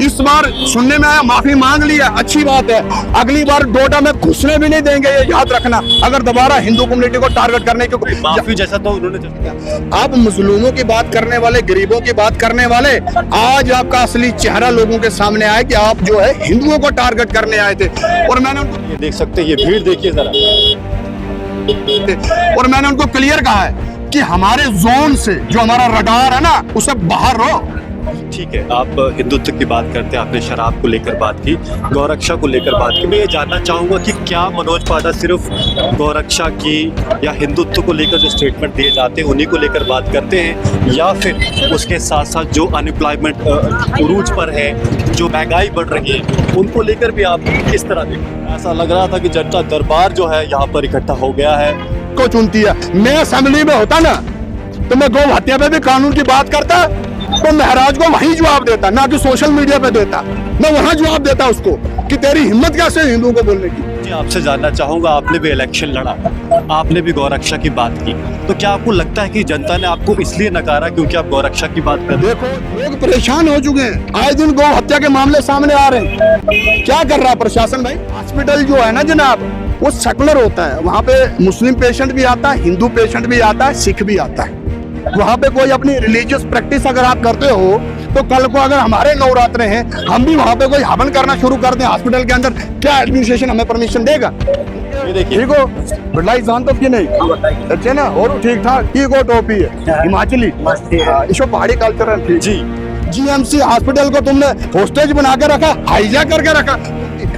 इस बार सुनने में आया माफी मांग लिया, अच्छी बात है। अगली बार डोडा में घुसने भी नहीं देंगे, ये याद रखना। अगर दोबारा हिंदू कम्युनिटी को टारगेट करने की माफी जैसा तो उन्होंने आप मुस्लिमों की बात करने वाले, गरीबों की बात करने वाले, आज आपका असली चेहरा लोगों के सामने आया कि आप जो है हिंदुओं को टारगेट करने आए थे। और मैंने उनको ये देख सकते हैं, ये भीड़ देखिए जरा। और मैंने उनको क्लियर कहा है कि हमारे जोन से जो हमारा रडार है ना, उसे बाहर रहो। ठीक है, आप हिंदुत्व की बात करते हैं, आपने शराब को लेकर बात की, गौरक्षा को लेकर बात की। मैं ये जानना चाहूंगा कि क्या मनोज पादा सिर्फ गौरक्षा की या हिंदुत्व को लेकर जो स्टेटमेंट दिए जाते हैं उन्हीं को लेकर बात करते हैं, या फिर उसके साथ साथ जो अनएम्प्लॉयमेंट उरूज पर है, जो महंगाई बढ़ रही है, उनको लेकर भी आप किस तरह देखते? ऐसा लग रहा था कि जनता दरबार जो है यहाँ पर इकट्ठा हो गया है। को चुनती है। मैं असेंबली में होता ना तो मैं गौ हत्या पे भी कानून की बात करता, तो महाराज को वहीं जवाब देता, ना कि सोशल मीडिया पे देता। मैं वहां जवाब देता उसको कि तेरी हिम्मत कैसे है हिंदुओं को बोलने की। जी, आपसे जानना चाहूंगा, आपने भी इलेक्शन लड़ा, आपने भी गौरक्षा की बात की, तो क्या आपको लगता है कि जनता ने आपको इसलिए नकारा क्योंकि आप गौरक्षा की बात कर रहे हैं? देखो, लोग परेशान हो चुके हैं, आए दिन गौ हत्या के मामले सामने आ रहे हैं। क्या कर रहा है प्रशासन भाई? हॉस्पिटल जो है ना जनाब, वो सेकुलर होता है, वहाँ पे मुस्लिम पेशेंट भी आता है, हिंदू पेशेंट भी आता है, सिख भी आता है। वहाँ पे कोई अपनी रिलीजियस प्रैक्टिस अगर आप करते हो, तो कल को अगर हमारे नवरात्र हैं, हम भी वहाँ पे कोई हवन करना शुरू कर दें हॉस्पिटल के अंदर, क्या एडमिनिस्ट्रेशन हमें परमिशन देगा? ये देखिए, ठीक हो, बिरलाई जान तो कि नहीं? अच्छे ना, और ठीक ठाक, ठीक हो, टोपी है हिमाचली, इसको पहाड़ी कल्चर जी। जीएमसी हॉस्पिटल को तुमने होस्टेज बना के रखा, हाईजैक करके रखा।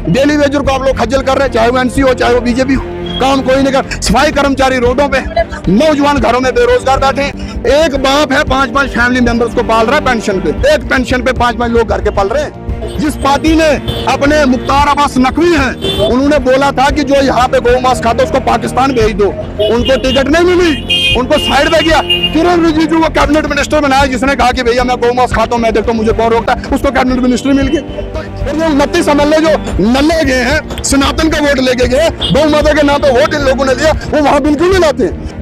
डेली वेजर को आप लोग खज्जल कर रहे हैं, चाहे वो एनसी हो चाहे वो बीजेपी हो, काम कोई नहीं कर। सफाई कर्मचारी रोडों पे, नौजवान घरों में बेरोजगार बैठे हैं। एक बाप है 5-5 फैमिली मेंबर्स को पाल रहा है पेंशन पे, एक पेंशन पे 5-5 लोग घर के पाल रहे हैं। जिस पार्टी ने अपने मुख्तार अब्बास नकवी हैं, उन्होंने बोला था कि जो यहाँ पे गौ मांस खाता उसको पाकिस्तान भेज दो, उनको टिकट नहीं मिली, उनको साइड में किया। किरण रिजिजू को कैबिनेट मिनिस्टर बनाया, जिसने कहा कि भैया मैं गौ मांस खाता हूँ, मैं देखता हूँ मुझे कौन रोकता है, उसको कैबिनेट मिनिस्टर मिल गया। और वो 29 एमएलए जो नल्ले गए हैं, सनातन का वोट लेके गए, गौ माता के नाम पे वोट इन लोगों ने दिया, वो वहां बिल्कुल नहीं लाते।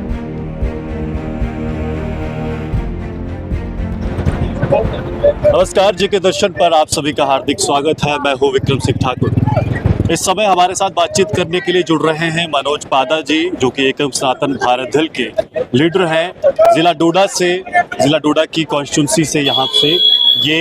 नमस्कार, जी के दर्शन पर आप सभी का हार्दिक स्वागत है। मैं हूं विक्रम सिंह ठाकुर। इस समय हमारे साथ बातचीत करने के लिए जुड़ रहे हैं मनोज पादा जी, जो कि एकम सनातन भारत दल के लीडर हैं। जिला डोडा की कॉन्स्टिट्यूंसी से यहाँ से ये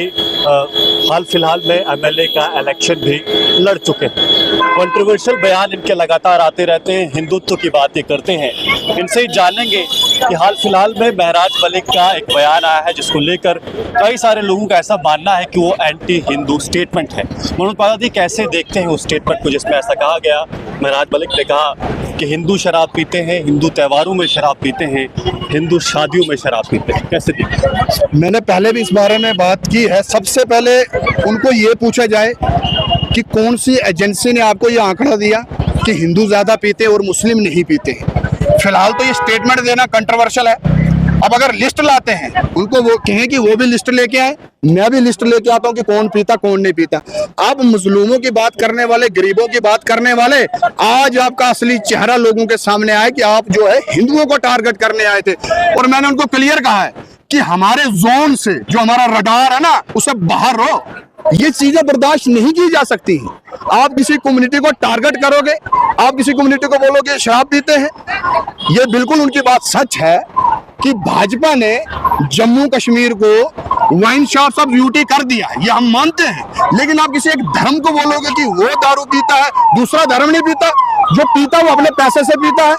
हाल फिलहाल में एमएलए का इलेक्शन भी लड़ चुके हैं। कंट्रोवर्शियल बयान इनके लगातार आते रहते हैं, हिंदुत्व की बातें करते हैं। इनसे ही जानेंगे कि हाल फिलहाल में महराज मलिक का एक बयान आया है, जिसको लेकर कई सारे लोगों का ऐसा मानना है कि वो एंटी हिंदू स्टेटमेंट है। मनोज पादा जी कैसे देखते हैं उस स्टेटमेंट को, जिसमें ऐसा कहा गया, महराज मलिक ने कहा कि हिंदू शराब पीते हैं, हिंदू त्योहारों में शराब पीते हैं, हिंदू शादियों में शराब पीते हैं, कैसे देखते हैं? मैंने पहले भी इस बारे में बात की है। सबसे पहले उनको ये पूछा जाए कि कौन सी एजेंसी ने आपको ये आंकड़ा दिया कि हिंदू ज्यादा पीते और मुस्लिम नहीं पीते। फिलहाल तो ये स्टेटमेंट देना कंट्रोवर्शियल है। अब अगर लिस्ट लाते हैं, उनको वो कहें कि वो भी लिस्ट लेके आए, मैं भी लिस्ट लेके आता हूँ कि कौन पीता कौन नहीं पीता। आप मुस्लिमों की बात करने वाले, गरीबों की बात करने वाले, आज आपका असली चेहरा लोगों के सामने आया कि आप जो है हिंदुओं को टारगेट करने आए थे। और मैंने उनको क्लियर कहा है कि हमारे जोन से जो हमारा रडार है ना, उसे बाहर रहो। ये चीजें बर्दाश्त नहीं की जा सकती हैं। आप किसी कम्युनिटी को टारगेट करोगे, आप किसी कम्युनिटी को बोलोगे शराब पीते हैं, ये बिल्कुल उनकी बात सच है कि भाजपा ने जम्मू कश्मीर को वाइन शॉप ऑफ ब्यूटी कर दिया, ये हम मानते हैं। लेकिन आप किसी एक धर्म को बोलोगे कि वो दारू पीता है, दूसरा धर्म नहीं पीता, जो पीता वो अपने पैसे से पीता है,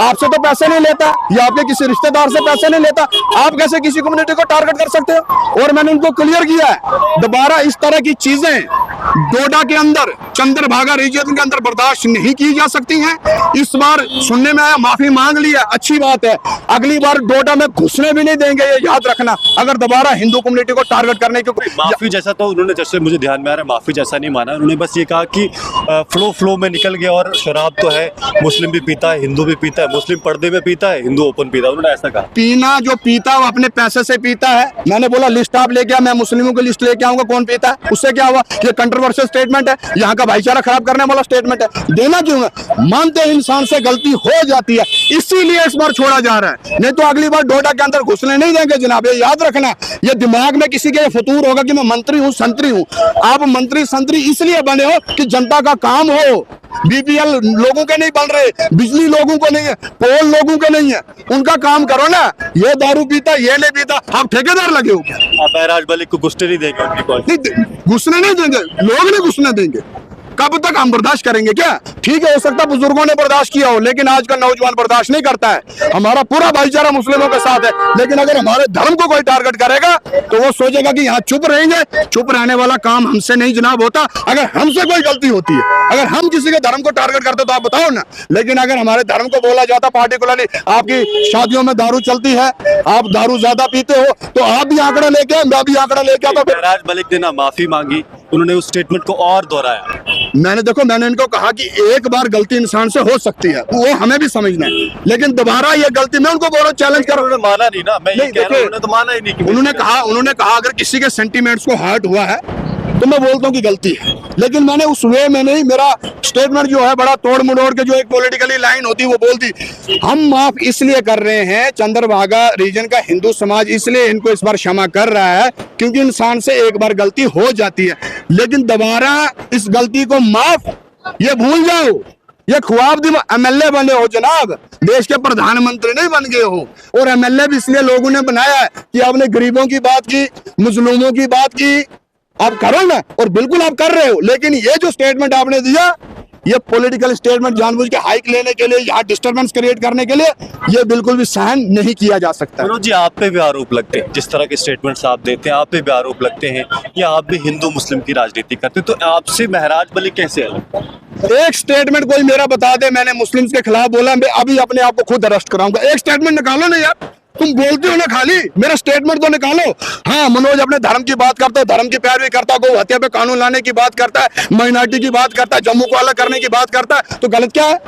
आपसे तो पैसे नहीं लेता, या आपके किसी रिश्तेदार से पैसे नहीं लेता, आप कैसे किसी कम्युनिटी को टारगेट कर सकते हो? और मैंने उनको क्लियर किया है, दोबारा इस तरह की चीजें डोडा के अंदर, चंद्रभागा रीजन के अंदर बर्दाश्त नहीं की जा सकती हैं। इस बार सुनने में आया माफी मांग लिया, अच्छी बात है। अगली बार डोडा में घुसने भी नहीं देंगे, ये याद रखना। अगर दोबारा हिंदू कम्युनिटी को टारगेट करने की माफी जैसा तो उन्होंने, जैसे मुझे ध्यान में आ रहा है, माफी जैसा नहीं माना उन्होंने, बस ये कहा कि फ्लो में निकल गया और शराब तो है, मुस्लिम भी पीता है, हिंदू भी पीता है, मुस्लिम पर्दे में पीता है, हिंदू ओपन पीता है, उन्होंने ऐसा कहा। पीना जो पीता है वो अपने पैसे से पीता है। मैंने बोला लिस्ट आप लेके आ, मैं मुस्लिमों की लिस्ट लेके आऊंगा कौन पीता है, उससे क्या हुआ? ये कंट्रोवर्शियल स्टेटमेंट है। यहाँ का भाईचारा खराब करने वाला स्टेटमेंट है, देना क्यों है? मानते हैं इंसान से गलती हो जाती है, इसीलिए इस बार छोड़ा जा रहा है, नहीं तो अगली बार डोडा के अंदर घुसने नहीं देंगे जनाब। ये याद रखना, ये दिमाग में किसी के ये फतूर होगा कि मैं मंत्री हूँ संतरी हूँ। आप मंत्री संतरी इसलिए बने हो कि जनता का काम हो। बीपीएल लोगों के नहीं बन रहे, बिजली लोगों को नहीं है, पोल लोगों के नहीं है, उनका काम करो ना। ये दारू पीता, ये नहीं पीता, आप ठेकेदार लगे हो क्या? आप महराज मलिक को घुसने नहीं देंगे अपनी पॉलिसी? नहीं, घुसने नहीं देंगे, लोग नहीं घुसने देंगे। कब तक हम बर्दाश्त करेंगे क्या? ठीक है, हो सकता है बुजुर्गों ने बर्दाश्त किया हो, लेकिन आज का नौजवान बर्दाश्त नहीं करता है। हमारा पूरा भाईचारा मुस्लिमों के साथ है, लेकिन अगर हमारे धर्म को कोई टारगेट करेगा तो वो सोचेगा कि यहाँ चुप रहेंगे। चुप रहने वाला काम हमसे नहीं जनाब होता। अगर हमसे कोई गलती होती है, अगर हम किसी के धर्म को टारगेट करते तो आप बताओ ना। लेकिन अगर हमारे धर्म को बोला जाता पार्टिकुलरली, आपकी शादियों में दारू चलती है, आप दारू ज्यादा पीते हो, तो आप भी आंकड़ा लेके, मैं भी आंकड़ा लेके, तो महराज मलिक ने ना माफी मांगी, उन्होंने उस स्टेटमेंट को और दोहराया। मैंने इनको कहा कि एक बार गलती इंसान से हो सकती है, वो हमें भी समझना है, लेकिन दोबारा ये गलती, मैं उनको बोल रहा हूं चैलेंज कर। उन्होंने माना नहीं ना, मैं ये कह रहा हूं, उन्होंने तो माना ही नहीं कि उन्होंने कहा अगर किसी के सेंटीमेंट्स को हर्ट हुआ है तो मैं बोलता हूं कि गलती है, लेकिन मैंने उस वे में नहीं, मेरा स्टेटमेंट जो है बड़ा तोड़ मड़ोड़ के, जो एक पॉलिटिकली लाइन होती है वो बोलती। हम माफ इसलिए कर रहे हैं, चंद्रभागा रीजन का हिंदू समाज इसलिए इनको इस बार क्षमा कर रहा है क्योंकि इंसान से एक बार गलती हो जाती है, लेकिन दोबारा इस गलती को माफ, ये भूल जाओ। ये ख्वाब एमएलए बने हो जनाब, देश के प्रधानमंत्री नहीं बन गए हो। और एमएलए भी इसलिए लोगों ने बनाया है कि आपने गरीबों की बात की, मुस्लिमों की बात की, आप करो ना, और बिल्कुल आप कर रहे हो। लेकिन ये जो स्टेटमेंट आपने दिया, ये पॉलिटिकल स्टेटमेंट जानबूझ के हाइक लेने के लिए, यहाँ डिस्टर्बेंस क्रिएट करने के लिए, ये बिल्कुल भी सहन नहीं किया जा सकता। मनोज जी, आप पे भी आरोप लगते हैं, जिस तरह के स्टेटमेंट्स आप देते हैं, आप पे भी आरोप लगते हैं कि आप भी हिंदू मुस्लिम की राजनीति करते हैं, तो आपसे महराज मलिक कैसे अलग? एक स्टेटमेंट कोई मेरा बता दे मैंने मुस्लिम्स के खिलाफ बोला, मैं अभी अपने आप को खुद अरेस्ट कराऊंगा। एक स्टेटमेंट निकालो ना यार, तुम बोलते हो ना खाली, मेरा स्टेटमेंट तो निकालो। हाँ, मनोज अपने धर्म की बात करता है, धर्म की पैरवी करता है, गौ हत्या पे कानून लाने की बात करता है, माइनॉरिटी की बात करता है, जम्मू को अलग करने की बात करता है, तो गलत क्या है?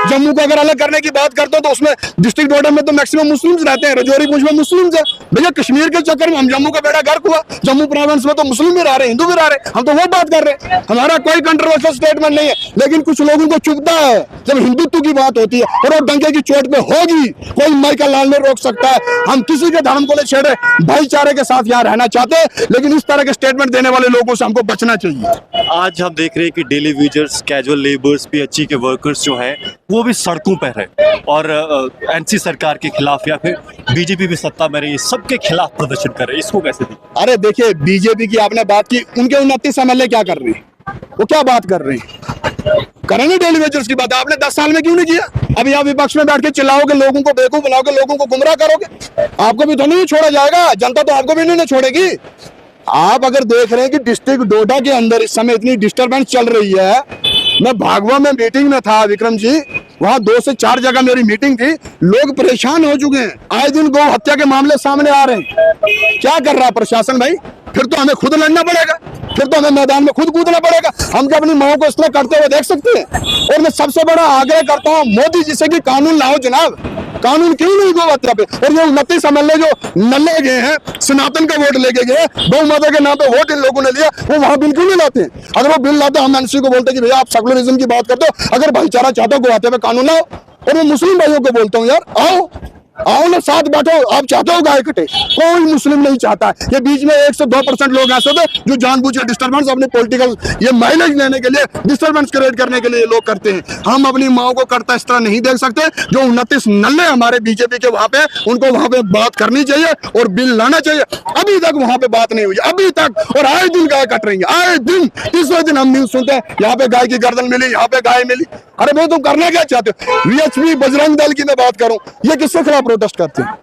जम्मू को अगर अलग करने की बात करते हो तो उसमें डिस्ट्रिक्ट बॉर्डर में तो मैक्सिमम मुस्लिम्स रहते हैं, रजौरी पूंछ में मुस्लिम्स है। भैया कश्मीर के चक्कर में हम जम्मू का बेड़ा गर्क हुआ, जम्मू प्रोविंस में तो मुस्लिम भी रह रहे, हिंदू भी रह रहे, हम तो वो बात कर रहे हैं। हमारा कोई कंट्रोवर्शियल स्टेटमेंट नहीं है, लेकिन कुछ लोगों को चुभता है जब हिंदुत्व की बात होती है, और वो डंके की चोट पे होगी, कोई माइकल लाल नहीं रोक सकता है। हम किसी के धर्म को नहीं छेड़े, भाईचारे के साथ यहाँ रहना चाहते हैं, लेकिन इस तरह के स्टेटमेंट देने वाले लोगों से हमको बचना चाहिए। आज हम देख रहे हैं कि daily wagers, casual labours, PHE के वर्कर्स जो हैं वो भी सड़कों पर है, और एनसी सरकार के खिलाफ या फिर बीजेपी भी सत्ता में रही, सबके खिलाफ प्रदर्शन कर रहे हैं, इसको कैसे देखते? अरे देखिए, बीजेपी की आपने बात की, उनके 29 एमएलए क्या कर रहे हैं? वो क्या बात कर रहे हैं? करेंगे डेली वेजर्स की बात, आपने 10 साल में क्यों नहीं किया? अभी आप विपक्ष में बैठ के चिल्लाओगे, लोगों को बेवकूफ बनाओगे, लोगों को गुमराह करोगे, आपको भी तो नहीं छोड़ा जाएगा, जनता तो आपको भी नहीं छोड़ेगी। आप अगर देख रहे हैं कि डिस्ट्रिक्ट डोडा के अंदर इस समय इतनी डिस्टर्बेंस चल रही है, मैं भागवा में मीटिंग में था विक्रम जी, वहां 2 से 4 जगह मेरी मीटिंग थी, लोग परेशान हो चुके हैं, आए दिन गौ हत्या के मामले सामने आ रहे हैं। क्या कर रहा है प्रशासन भाई? फिर तो हमें खुद लड़ना पड़ेगा, फिर तो हमें मैदान में खुद कूदना पड़ेगा। हम क्या अपनी माओ को इस तरह करते हुए देख सकते हैं? और मैं सबसे बड़ा आग्रह करता हूँ मोदी जी से कि कानून लाओ जनाब, कानून क्यों नहीं गौ हत्या पे? और ये 29 एमएलए जो नल्ले गए हैं, सनातन का वोट लेके गए, गौ माता के नाम पे वोट इन लोगों ने लिया, वो वहां बिल क्यों नहीं लाते? अगर वो बिल लाते, हम एनसी को बोलते कि भैया आप सेकुलरिज्म की बात करते हो, अगर भाईचारा चाहते हो गौ हत्या पे कानून लाओ। और मैं मुस्लिम भाइयों को बोलता हूँ यार आओ आओ ना, साथ बैठो। आप चाहते हो गाय कटे? कोई मुस्लिम नहीं चाहता है। ये बीच में 1 से 2% लोग ऐसे थे जो जानबूझ के डिस्टर्बेंस अपने पॉलिटिकल ये माइलेज लेने के लिए, डिस्टर्बेंस क्रिएट करने के लिए लोग करते हैं। हम अपनी माओ को करता इस तरह नहीं देख सकते। जो 29 नल्ले हमारे बीजेपी के वहां पे, उनको वहां पे बात करनी चाहिए और बिल लाना चाहिए। अभी तक वहां पे बात नहीं हुई, अभी तक, और आए दिन गाय कट रही है, आए दिन। तीसरे दिन हम न्यूज सुनते हैं यहाँ पे गाय की गर्दन मिली, यहाँ पे गाय मिली। अरे भाई तुम करना क्या चाहते हो? वीएचपी बजरंग दल की मैं बात करूं, ये किसके खिलाफ प्रोटेस्ट करते हैं?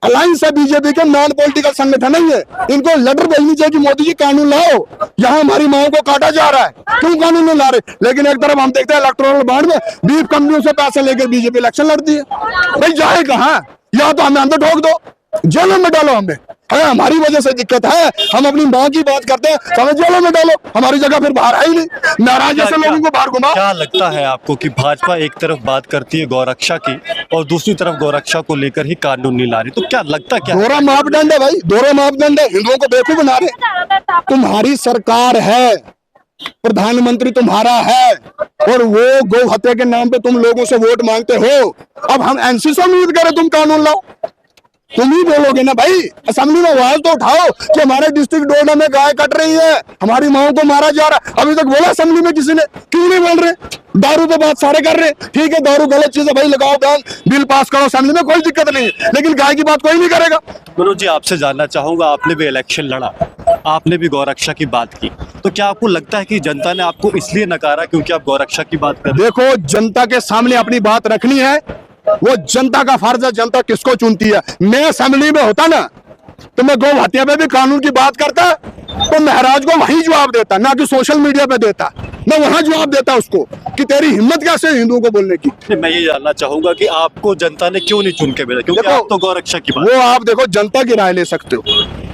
अलायंस है बीजेपी के, नॉन पॉलिटिकल संगठन नहीं है। इनको लेटर भेजनी चाहिए कि मोदी जी कानून लाओ, यहाँ हमारी माओ को काटा जा रहा है, क्यों कानून नहीं ला रहे? लेकिन एक तरफ हम देखते हैं इलेक्टोरल बॉन्ड में बीफ कंपनियों से पैसे लेकर बीजेपी इलेक्शन लड़ती है। भाई जाए कहाँ? या तो हमें अंदर ठोक दो, जेलों में डालो हमें। अगर हमारी वजह से दिक्कत है, हम अपनी माँ की बात करते हैं तो हमें जेलों में डालो, हमारी जगह फिर बाहर आई नहीं। नाराज ऐसे लोगों को बाहर घुमाओ। क्या लगता है आपको कि भाजपा एक तरफ बात करती है गौरक्षा की और दूसरी तरफ गौरक्षा को लेकर ही कानून नहीं ला रही, तो क्या लगता क्या? दोहरा मापदंड है भाई, दोहरा मापदंड है, हिंदुओं को बेवकूफ बना रहे। तुम्हारी सरकार है, प्रधानमंत्री तुम्हारा है और वो गौ हत्या के नाम पे तुम लोगों से वोट मांगते हो। अब हम एनसी से उम्मीद करें तुम कानून लाओ? तुम ही बोलोगे ना भाई, असेंबली में आवाज तो उठाओ कि हमारे डिस्ट्रिक्ट डोडा में गाय कट रही है, हमारी माओ को मारा जा रहा है। अभी तक बोला असेंबली में किसी ने? क्यों नहीं बोल रहे? दारू पे बात सारे कर रहे हैं, ठीक है दारू गलत चीज है भाई, लगाओ बैन, बिल पास करो असेंबली में, कोई दिक्कत नहीं है, लेकिन गाय की बात कोई नहीं करेगा। मनोज जी, आपसे जानना चाहूंगा, आपने भी इलेक्शन लड़ा, आपने भी गौरक्षा की बात की, तो क्या आपको लगता है कि जनता ने आपको इसलिए नकारा क्योंकि आप गौरक्षा की बात कर रहे हैं? देखो, जनता के सामने अपनी बात रखनी है, वो जनता का फर्ज है, जनता किसको चुनती है। मैं असेंबली में होता ना तो मैं गौ हत्या पे भी कानून की बात करता, तो महाराज को वहीं जवाब देता, ना कि सोशल मीडिया पे देता। मैं वहां जवाब देता उसको कि तेरी हिम्मत कैसे है हिंदुओं को बोलने की। मैं ये जानना चाहूंगा कि आपको जनता ने क्यों नहीं चुन के भेजा, क्योंकि देखो, आप तो गौरक्षा की बात। वो आप देखो, जनता की राय ले सकते हो,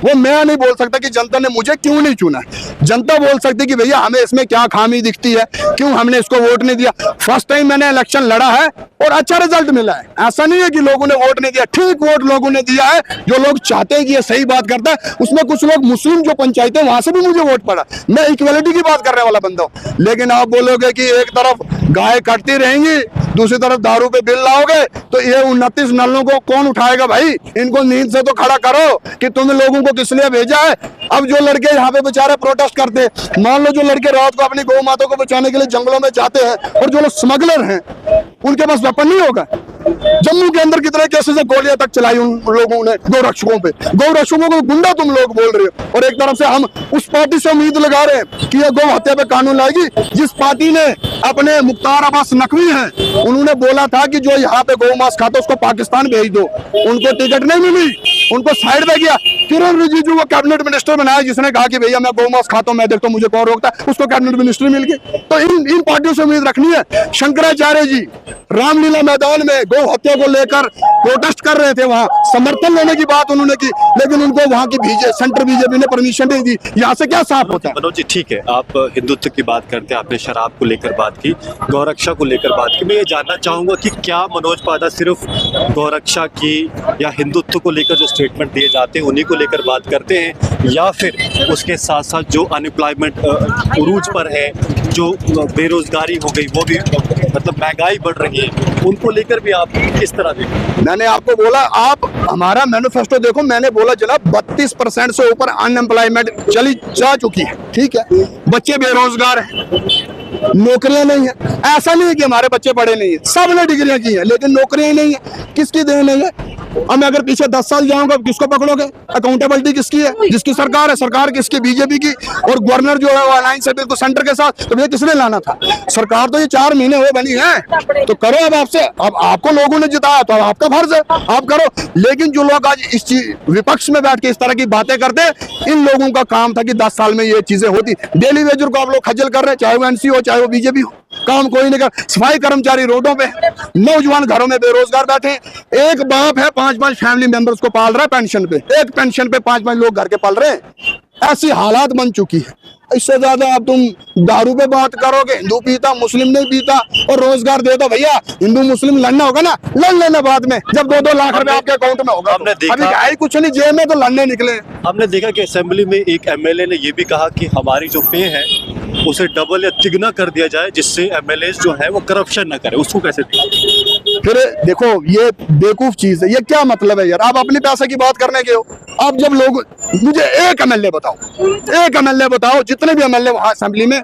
वो मैं नहीं बोल सकता कि जनता ने मुझे क्यों नहीं चुना। जनता बोल सकती कि भैया हमें इसमें क्या खामी दिखती है, क्यों हमने इसको वोट नहीं दिया। फर्स्ट टाइम मैंने इलेक्शन लड़ा है और अच्छा रिजल्ट मिला है। ऐसा नहीं है कि लोगों ने वोट नहीं दिया, ठीक वोट लोगों ने दिया है। जो लोग चाहते हैं कि ये सही बात करता है, उसमें कुछ लोग मुस्लिम जो पंचायत है वहां से भी मुझे वोट पड़ा। मैं इक्वलिटी की बात करने वाला बंदा हूँ। लेकिन आप बोलोगे कि एक तरफ गाय कटती रहेंगी, दूसरी तरफ दारू पे बिल लाओगे, तो ये 29 नलों को कौन उठाएगा भाई? इनको नींद से तो खड़ा करो कि तुम लोगों को किस लिए भेजा है। अब जो लड़के यहाँ पे बेचारे प्रोटेस्ट करते हैं, मान लो जो लड़के रात को अपनी गौ माता को बचाने के लिए जंगलों में जाते हैं, और जो लोग स्मगलर हैं उनके पास वेपन नहीं होगा। जम्मू के अंदर कितने केसेस से गोलियां तक चलाई उन लोगों ने गौरक्षकों पे। गौरक्षकों को गुंडा तुम लोग बोल रहे हो, और एक तरफ से हम उस पार्टी से उम्मीद लगा रहे हैं कि ये गौ हत्या पे कानून लाएगी, जिस पार्टी ने अपने मुख्तार अब्बास नकवी हैं, उन्होंने बोला था कि जो यहाँ पे गौ मांस खाता उसको पाकिस्तान भेज दो। उनको टिकट नहीं मिली, उनको साइड पे किया। किरण रिजिजू को कैबिनेट मिनिस्टर बनाया, जिसने कहा कि भैया मैं गौ मांस खाता हूं, मैं देखता हूं मुझे कौन रोकता है, उसको कैबिनेट मिनिस्ट्री मिल गई। तो इन पार्टियों से उम्मीद रखनी है। शंकराचार्य जी रामलीला मैदान में गौ हत्या को लेकर प्रोटेस्ट कर रहे थे, वहां समर्थन लेने की बात उन्होंने की, लेकिन उनको वहां की सेंटर बीजेपी ने परमिशन नहीं दी। यहाँ से क्या साफ होता है? मनोज जी, ठीक है, आप हिंदुत्व की बात करते हैं, आपने शराब को लेकर बात की, गौरक्षा को लेकर बात की। मैं ये जानना चाहूंगा कि क्या मनोज पादा सिर्फ गौरक्षा की या हिंदुत्व को लेकर जो स्टेटमेंट दिए जाते हैं उन्हीं को लेकर बात करते हैं, या फिर उसके साथ साथ जो अनएम्प्लॉयमेंट उरूज पर है, जो बेरोजगारी हो गई, वो भी मतलब महंगाई बढ़ रही है, उनको लेकर भी आप किस तरह देखते? मैंने आपको बोला, आप हमारा मैनिफेस्टो देखो, मैंने बोला जनाब 32% से ऊपर अनएम्प्लॉयमेंट चली जा चुकी है, ठीक है। बच्चे बेरोजगार हैं, नौकरियां नहीं है। ऐसा नहीं है कि हमारे बच्चे पढ़े नहीं है, सब ने डिग्रियां की है, लेकिन नौकरियां नहीं है। किसकी देन नहीं है? अब मैं अगर पीछे 10 साल जाऊंगा, किसको पकड़ोगे? अकाउंटेबिलिटी किसकी है? जिसकी सरकार है, सरकार किसकी? बीजेपी की। और गवर्नर जो है वो अलायंस है बिल्कुल सेंटर के साथ, तो ये किसने लाना था? सरकार तो ये 4 महीने हुए बनी है, तो करो अब आपसे। अब आपको लोगों ने जिताया तो अब आपका फर्ज है, आप करो। लेकिन जो लोग आज इस विपक्ष में बैठ के इस तरह की बातें करते हैं, इन लोगों का काम था कि 10 साल में ये चीजें होती। डेली वेजर को आप लोग खज्जल कर रहे हैं, चाहे वो एनसी हो चाहे वो बीजेपी हो, काम कोई नहीं कर। सफाई कर्मचारी रोडों पे, नौजवान घरों में बेरोजगार बैठे। एक बाप है 5-5 फैमिली मेंबर्स को पाल रहा है पेंशन पे, एक पेंशन पे 5-5 लोग घर के पाल रहे हैं। ऐसी हालात बन चुकी है। इससे ज्यादा अब तुम दारू पे बात करोगे, हिंदू पीता मुस्लिम नहीं पीता, और रोजगार दे दो भैया। हिंदू मुस्लिम लड़ना होगा ना, लड़ लेना बाद में, जब 2-2 लाख रुपए आपके अकाउंट में होगा। अभी आई कुछ नहीं, जेब में तो लड़ने निकले। हमने देखा कि असेंबली में एक एमएलए ने यह भी कहा कि हमारी जो पे है उसे डबल या तिगुना कर दिया जाए, जिससे एमएलए जो है वो करप्शन न करे। उसको कैसे देखते? फिर देखो, ये बेवकूफ चीज है। ये क्या मतलब है यार? आप अपने पैसे की बात करने के हो। आप जब लोग, मुझे एक एमएलए बताओ, एक एमएलए बताओ, जितने भी एमएलए वहां असेंबली में,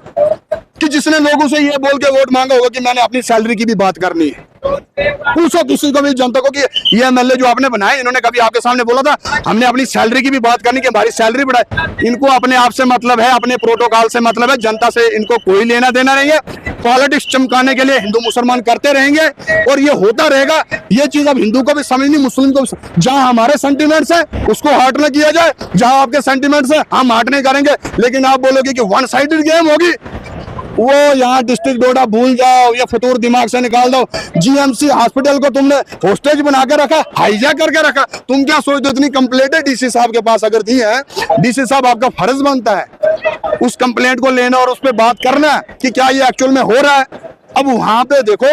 कि जिसने लोगों से ये बोल के वोट मांगा होगा कि मैंने अपनी सैलरी की भी बात करनी है। पूछो किसी को भी, जनता को, कि ये एमएलए जो आपने बनाए, इन्होंने कभी आपके सामने बोला था हमने अपनी सैलरी की भी बात करनी, कि हमारी सैलरी बढ़ाए? इनको अपने आप से मतलब है, अपने प्रोटोकॉल से मतलब है, जनता से इनको कोई लेना देना नहीं है। पॉलिटिक्स चमकाने के लिए हिंदू मुसलमान करते रहेंगे, और ये होता रहेगा। ये चीज अब हिंदू को भी समझनी, मुस्लिम को भी। जहां हमारे सेंटिमेंट्स है उसको हर्ट न किया जाए, जहां आपके सेंटिमेंट्स है हम हर्ट नहीं करेंगे। लेकिन आप बोलोगे कि वन साइडेड गेम होगी, वो यहाँ डिस्ट्रिक्ट डोडा भूल जाओ, या फतूर दिमाग से निकाल दो। जीएमसी हॉस्पिटल को तुमने होस्टेज बना के रखा, हाईजैक करके रखा। तुम क्या सोचते हो इतनी कंप्लेंट है डीसी साहब के पास अगर दी है, डीसी साहब आपका फर्ज बनता है उस कंप्लेंट को लेना और उस पर बात करना कि क्या ये एक्चुअल में हो रहा है। अब वहां पे देखो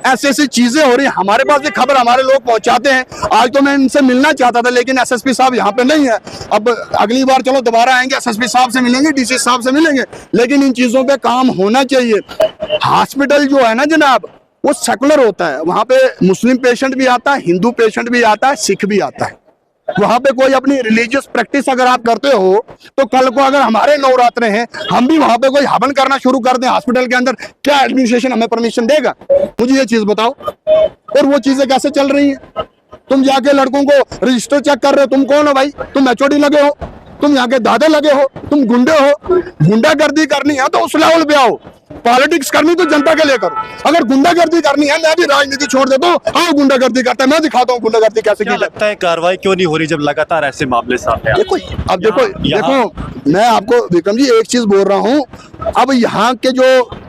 ऐसी ऐसी चीजें हो रही है, हमारे पास भी खबर हमारे लोग पहुंचाते हैं। आज तो मैं इनसे मिलना चाहता था लेकिन एसएसपी साहब यहाँ पे नहीं है। अब अगली बार चलो दोबारा आएंगे, एसएसपी साहब से मिलेंगे, डीसी साहब से मिलेंगे, लेकिन इन चीजों पे काम होना चाहिए। हॉस्पिटल जो है ना जनाब, वो सेकुलर होता है, वहां पे मुस्लिम पेशेंट भी आता है, हिंदू पेशेंट भी आता है, सिख भी आता है। वहां पे कोई अपनी रिलीजियस प्रैक्टिस अगर आप करते हो तो कल को अगर हमारे नवरात्रे हैं, हम भी वहां पे कोई हवन करना शुरू कर दें हॉस्पिटल के अंदर, क्या एडमिनिस्ट्रेशन हमें परमिशन देगा? मुझे ये चीज बताओ। और वो चीजें कैसे चल रही हैं? तुम जाके लड़कों को रजिस्टर चेक कर रहे हो, तुम कौन हो भाई? तुम एचओडी लगे हो, तुम यहाँ के दादा लगे हो, तुम गुंडे हो। गुंडागर्दी करनी है तो उस लेवल पे आओ, पॉलिटिक्स करनी तो जनता के लिए करो। अगर गुंडागर्दी करनी है, मैं भी राजनीति छोड़ देता हूँ, हाँ गुंडागर्दी करता है, मैं दिखाता हूँ गुंडागर्दी कैसे की लगता है कार्रवाई क्यों नहीं हो रही जब लगातार ऐसे मामले सामने? देखो अब देखो मैं आपको विक्रम जी एक चीज बोल रहा हूँ। अब यहाँ के जो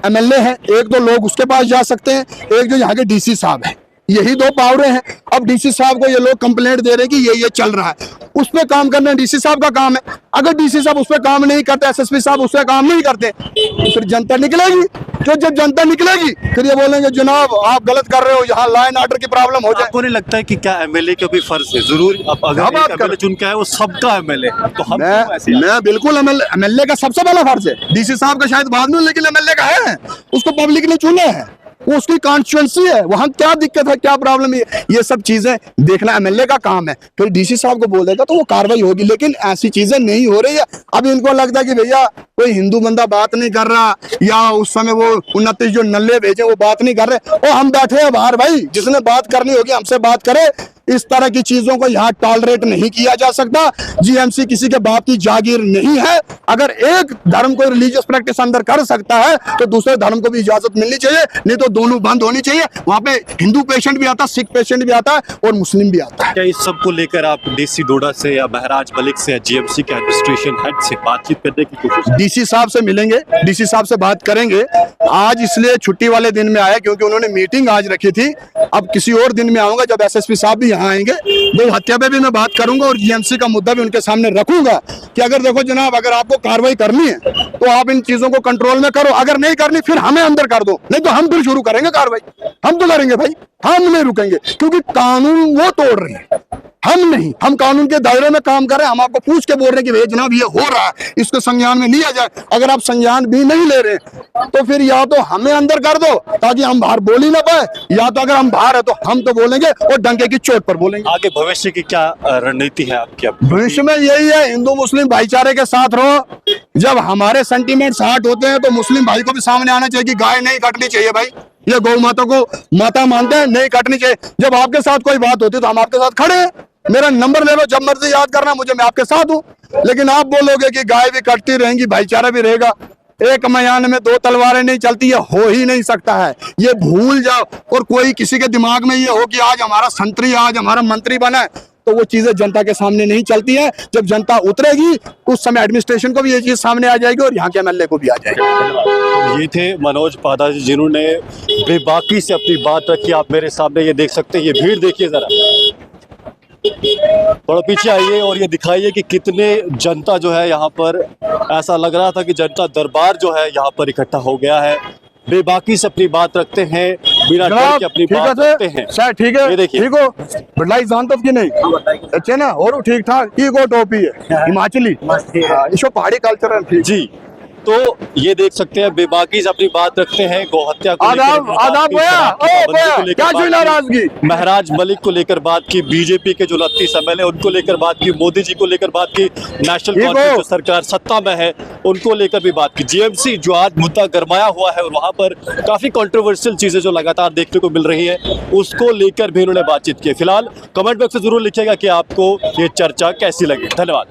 एमएलए हैं, एक दो लोग उसके पास जा सकते हैं, एक जो यहाँ के डीसी साहब हैं, यही दो पावरे हैं। अब डीसी साहब को ये लोग कंप्लेंट दे रहे हैं कि ये चल रहा है, उस पे काम करना डीसी साहब का काम है। अगर डीसी साहब उस पे काम नहीं करते, एसएसपी साहब उस पे काम नहीं करते, तो फिर जनता निकलेगी। तो जब जनता निकलेगी फिर ये बोलेंगे जनाब आप गलत कर रहे हो, यहाँ लॉ एंड ऑर्डर की प्रॉब्लम हो जाए। आपको नहीं लगता है कि क्या एमएलए का भी फर्ज है? जरूर अब अगर एक एमएलए चुन के आए वो सबका एमएलए, तो हम मैं बिल्कुल एमएलए का सबसे पहला फर्ज है। डीसी साहब का शायद बाद में, लेकिन एमएलए का है, उसको पब्लिक ने चुना है, वो उसकी कॉन्स्टिट्यूएंसी है, वहां क्या दिक्कत है, क्या प्रॉब्लम है, ये सब चीजें देखना एमएलए का काम है। फिर डीसी साहब को बोल देगा तो वो कार्रवाई होगी, लेकिन ऐसी चीजें नहीं हो रही है। अब इनको लगता है कि भैया कोई हिंदू बंदा बात नहीं कर रहा, या उस समय वो 29 जो नल्ले भेजे वो बात नहीं कर रहे, और हम बैठे हैं बाहर, भाई जिसने बात करनी होगी हमसे बात करे। इस तरह की चीजों को यहाँ टॉलरेट नहीं किया जा सकता। जीएमसी किसी के बाप की जागीर नहीं है। अगर एक धर्म को रिलीजियस प्रैक्टिस अंदर कर सकता है तो दूसरे धर्म को भी इजाजत मिलनी चाहिए, नहीं तो दोनों बंद होनी चाहिए। वहां पे हिंदू पेशेंट भी आता है, सिख पेशेंट भी आता है, और मुस्लिम भी आता है। क्या इस सब को लेकर आप डीसी डोडा से या महराज मलिक से या जीएमसी के एडमिनिस्ट्रेशन हेड से बातचीत करने की कोशिश? डीसी साहब से मिलेंगे, डीसी साहब से बात करेंगे। आज इसलिए छुट्टी वाले दिन में आया क्योंकि उन्होंने मीटिंग आज रखी थी। अब किसी और दिन में आऊंगा जब एसएसपी साहब भी यहाँ आएंगे, गौ हत्या पे भी मैं बात करूंगा और जीएमसी का मुद्दा भी उनके सामने रखूंगा कि अगर देखो जनाब, अगर आपको कार्रवाई करनी है तो आप इन चीजों को कंट्रोल में करो, अगर नहीं करनी फिर हमें अंदर कर दो, नहीं तो हम फिर शुरू करेंगे कार्रवाई। हम तो करेंगे भाई, हम नहीं रुकेंगे, क्योंकि कानून वो तोड़ रहे हैं, हम नहीं। हम कानून के दायरे में काम कर रहे हैं। हम आपको पूछ के बोल रहे हैं कि भैया जनाब ये हो रहा है, इसको संज्ञान में लिया जाए। अगर आप संज्ञान भी नहीं ले रहे तो फिर या तो हमें अंदर कर दो ताकि हम बाहर बोल ही ना पाए, या तो अगर हम बाहर है तो हम तो बोलेंगे और डंके की चोट पर बोलेंगे। आगे भविष्य की क्या रणनीति है आपकी? भविष्य में यही है, हिंदू मुस्लिम भाईचारे के साथ रहो। जब हमारे सेंटीमेंट्स हार्ट होते हैं तो मुस्लिम भाई को भी सामने आना चाहिए कि गाय नहीं कटनी चाहिए भाई, ये गौ माता को माता मानते हैं, नहीं कटनी चाहिए। जब आपके साथ कोई बात होती है तो हम आपके साथ खड़े हैं, मेरा नंबर ले लो, जब मर्जी याद करना मुझे, मैं आपके साथ हूँ। लेकिन आप बोलोगे कि गाय भी कटती रहेंगी, भाईचारा भी रहेगा, एक मयान में दो तलवारें नहीं चलती, ये हो ही नहीं सकता है, ये भूल जाओ। और कोई किसी के दिमाग में ये हो कि आज हमारा संतरी, आज हमारा मंत्री बना है, तो वो चीजें जनता के सामने नहीं चलती है। जब जनता उतरेगी उस समय एडमिनिस्ट्रेशन को भी ये चीज सामने आ जाएगी और यहाँ के एमएलए को भी आ जाएगी। ये थे मनोज पादा जी, जिन्होंने बेबाकी से अपनी बात रखी। आप मेरे सामने ये देख सकते हैं, ये भीड़ देखिए जरा, थोड़ा पीछे आइए और ये दिखाइए कि कितने जनता जो है यहाँ पर, ऐसा लग रहा था कि जनता दरबार जो है यहाँ पर इकट्ठा हो गया है। बेबाकी से अपनी बात रखते हैं, बिना डर के अपनी बात रखते हैं। सर ठीक है, ये देखिए, ठीक हो बढ़लाई जानते कि नहीं? अच्छे ना, और ठीक ठाक, ठीक हो, टोपी है हिमाचली, इसको पहाड़ी कल्चर है जी। तो ये देख सकते हैं बेबाकी से अपनी बात रखते हैं। गौहत्या को नाराजगी, महराज मलिक को लेकर बात की, बीजेपी के जो 29 एमएलए उनको लेकर बात की, मोदी जी को लेकर बात की, नेशनल कांग्रेस जो सरकार सत्ता में है उनको लेकर भी बात की। जीएमसी जो आज मुद्दा गरमाया हुआ है और वहां पर काफी कंट्रोवर्शियल चीजें जो लगातार देखने को मिल रही है, उसको लेकर भी उन्होंने बातचीत की। फिलहाल कमेंट बॉक्स में जरूर लिखिएगा कि आपको ये चर्चा कैसी लगी। धन्यवाद।